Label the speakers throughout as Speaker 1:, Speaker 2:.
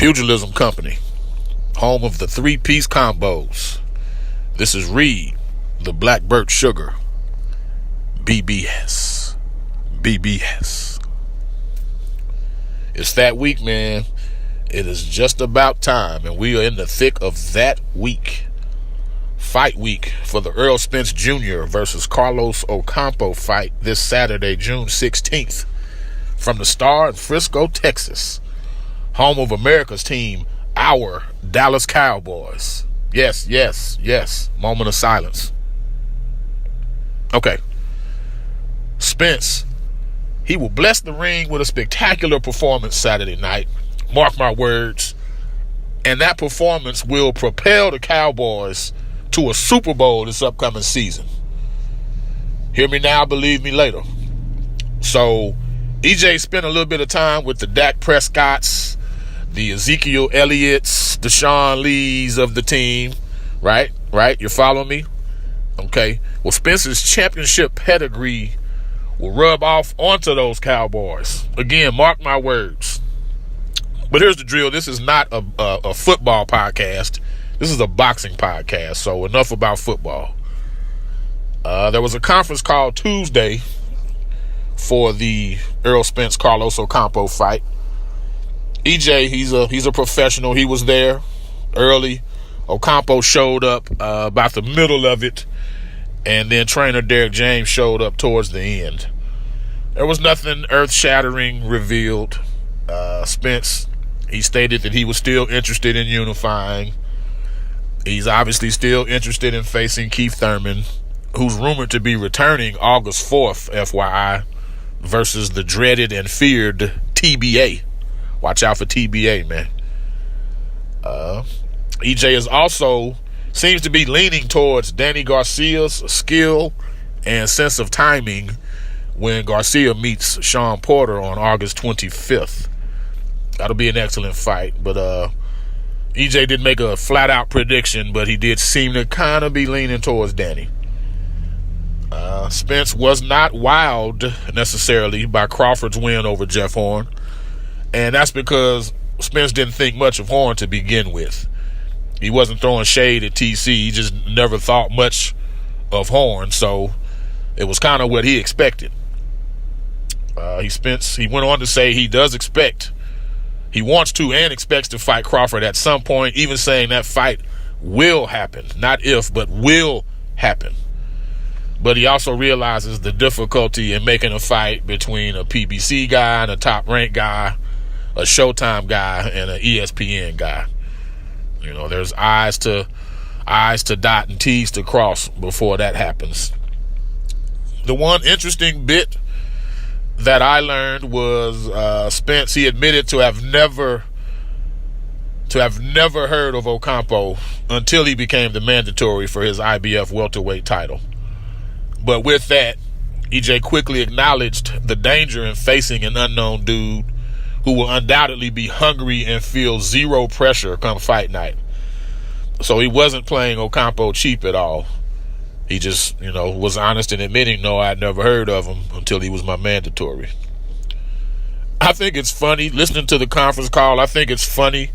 Speaker 1: Pugilism Company, home of the three-piece combos. This is Reed, the Black Birch Sugar. BBS. BBS. It's that week, man. It is just about time, and we are in the thick of that week. Fight week for the Errol Spence Jr. versus Carlos Ocampo fight this Saturday, June 16th. From the Star in Frisco, Texas. Home of America's team, our Dallas Cowboys. Yes, yes, yes. Moment of silence. Okay. Spence, he will bless the ring with a spectacular performance Saturday night. Mark my words. And that performance will propel the Cowboys to a Super Bowl this upcoming season. Hear me now, believe me later. So, EJ spent a little bit of time with the Dak Prescotts, the Ezekiel Elliott's, the Sean Lees of the team. Right? You following me? Okay. Well, Spence's championship pedigree will rub off onto those Cowboys. Again, mark my words. But here's the drill. This is not a football podcast. This is a boxing podcast. So enough about football. There was a conference call Tuesday for the Errol Spence Carlos Ocampo fight. EJ, he's a professional. He was there early. Ocampo showed up about the middle of it, and then trainer Derek James showed up towards the end. There was nothing earth-shattering revealed. Spence, he stated that he was still interested in unifying. He's obviously still interested in facing Keith Thurman, who's rumored to be returning August 4th, FYI, versus the dreaded and feared TBA. Watch out for TBA, man. EJ is also seems to be leaning towards Danny Garcia's skill and sense of timing when Garcia meets Sean Porter on August 25th. That'll be an excellent fight. But EJ did make a flat-out prediction, but he did seem to kind of be leaning towards Danny. Spence was not wowed necessarily by Crawford's win over Jeff Horn. And that's because Spence didn't think much of Horn to begin with. He wasn't throwing shade at TC. He just never thought much of Horn. So it was kind of what he expected. He went on to say he wants to and expects to fight Crawford at some point, even saying that fight will happen. Not if, but will happen. But he also realizes the difficulty in making a fight between a PBC guy and a top-ranked guy, a Showtime guy and an ESPN guy. You know, there's I's to dot and T's to cross before that happens. The one interesting bit that I learned was Spence, he admitted to have never heard of Ocampo until he became the mandatory for his IBF welterweight title. But with that, EJ quickly acknowledged the danger in facing an unknown dude who will undoubtedly be hungry and feel zero pressure come fight night. So he wasn't playing Ocampo cheap at all. He just, was honest in admitting, no, I'd never heard of him until he was my mandatory. I think it's funny, listening to the conference call, I think it's funny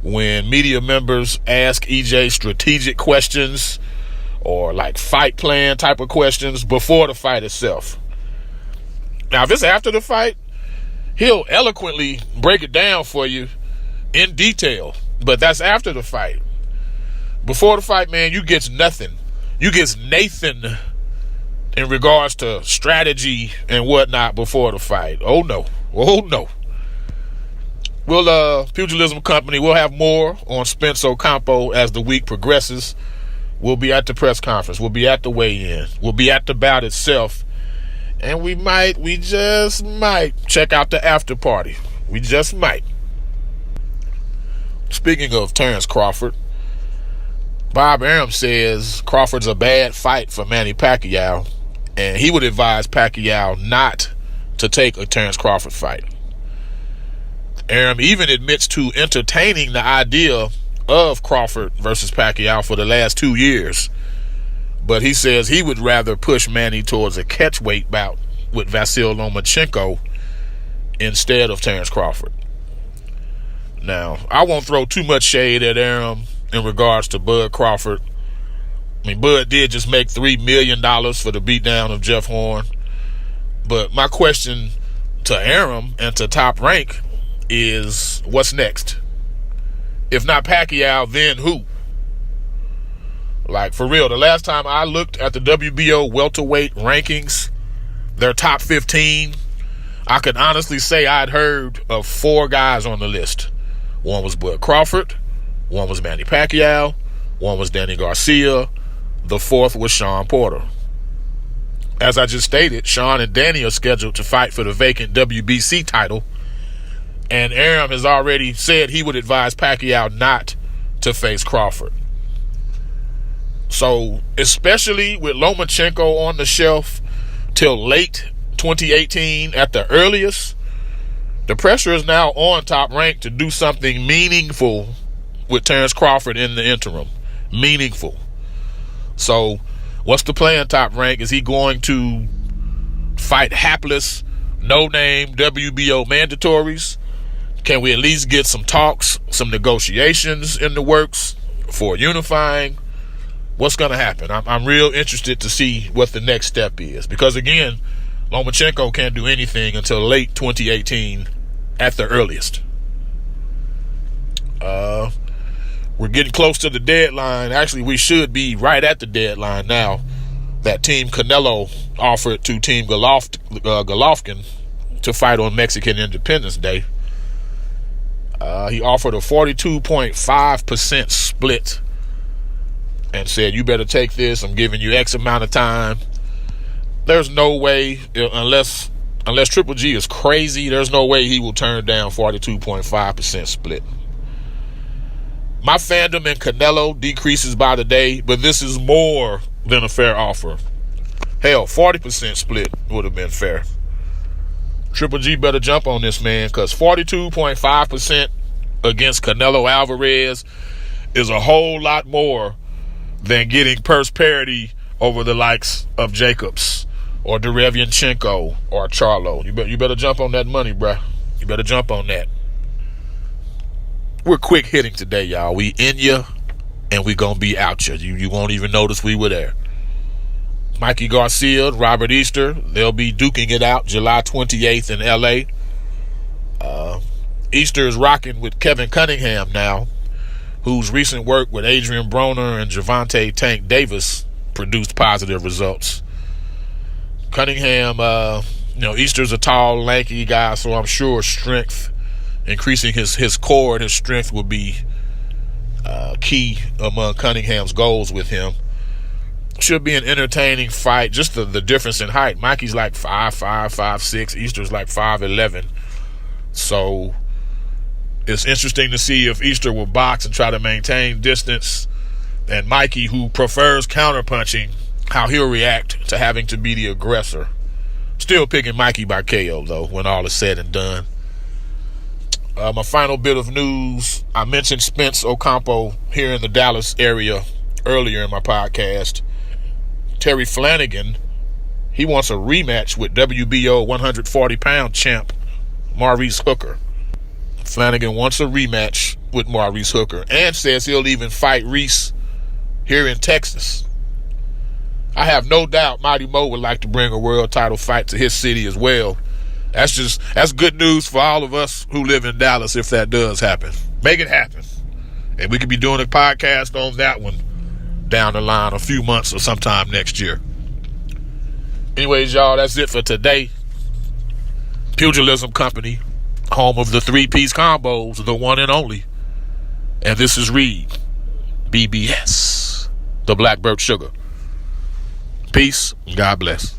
Speaker 1: when media members ask EJ strategic questions or like fight plan type of questions before the fight itself. Now, if it's after the fight, he'll eloquently break it down for you in detail, but that's after the fight. Before the fight, man, you get nothing. You get Nathan in regards to strategy and whatnot before the fight. Oh, no. Well, Pugilism Company, we'll have more on Spence Ocampo as the week progresses. We'll be at the press conference. We'll be at the weigh-in. We'll be at the bout itself. And we just might check out the after party. We just might. Speaking of Terence Crawford, Bob Arum says Crawford's a bad fight for Manny Pacquiao, and he would advise Pacquiao not to take a Terence Crawford fight. Arum even admits to entertaining the idea of Crawford versus Pacquiao for the last 2 years, but he says he would rather push Manny towards a catchweight bout with Vasyl Lomachenko instead of Terence Crawford. Now, I won't throw too much shade at Arum in regards to Bud Crawford. I mean, Bud did just make $3 million for the beatdown of Jeff Horn. But my question to Arum and to Top Rank is, what's next? If not Pacquiao, then who? Like, for real, the last time I looked at the WBO welterweight rankings, their top 15, I could honestly say I'd heard of 4 guys on the list. One was Bud Crawford, one was Manny Pacquiao, one was Danny Garcia, the 4th was Sean Porter. As I just stated, Sean and Danny are scheduled to fight for the vacant WBC title, and Arum has already said he would advise Pacquiao not to face Crawford. So, especially with Lomachenko on the shelf till late 2018 at the earliest, the pressure is now on Top Rank to do something meaningful with Terence Crawford in the interim. Meaningful. So, what's the plan, Top Rank? Is he going to fight hapless, no-name WBO mandatories? Can we at least get some talks, some negotiations in the works for unifying? What's going to happen? I'm real interested to see what the next step is. Because, again, Lomachenko can't do anything until late 2018 at the earliest. We're getting close to the deadline. Actually, we should be right at the deadline now that Team Canelo offered to Team Golovkin to fight on Mexican Independence Day. He offered a 42.5% split and said, you better take this. I'm giving you X amount of time. There's no way, unless Triple G is crazy, there's no way he will turn down 42.5% split. My fandom in Canelo decreases by the day, but this is more than a fair offer. Hell, 40% split would have been fair. Triple G better jump on this, man, because 42.5% against Canelo Alvarez is a whole lot more than getting purse parity over the likes of Jacobs or Derevianchenko or Charlo. You better jump on that money, bruh. You better jump on that. We're quick hitting today, y'all. We in ya, and we gonna be out ya. You won't even notice we were there. Mikey Garcia, Robert Easter, they'll be duking it out July 28th in L.A. Easter is rocking with Kevin Cunningham now, whose recent work with Adrian Broner and Gervonta Tank Davis produced positive results. Cunningham, Easter's a tall, lanky guy, so I'm sure increasing his core and his strength will be key among Cunningham's goals with him. Should be an entertaining fight. Just the difference in height. Mikey's like 5'5", 5'6". Easter's like 5'11". So it's interesting to see if Easter will box and try to maintain distance, and Mikey, who prefers counterpunching, how he'll react to having to be the aggressor. Still picking Mikey by KO, though, when all is said and done. My final bit of news, I mentioned Spence Ocampo here in the Dallas area earlier in my podcast. Terry Flanagan, he wants a rematch with WBO 140-pound champ Maurice Hooker. Flanagan wants a rematch with Maurice Hooker and says he'll even fight Reese here in Texas. I have no doubt Mighty Mo would like to bring a world title fight to his city as well. That's good news for all of us who live in Dallas if that does happen. Make it happen. And we could be doing a podcast on that one down the line a few months or sometime next year. Anyways, y'all, that's it for today. Pugilism Company, home of the three-piece combos, the one and only. And this is Reed, BBS, the Blackbird Sugar. Peace, and God bless.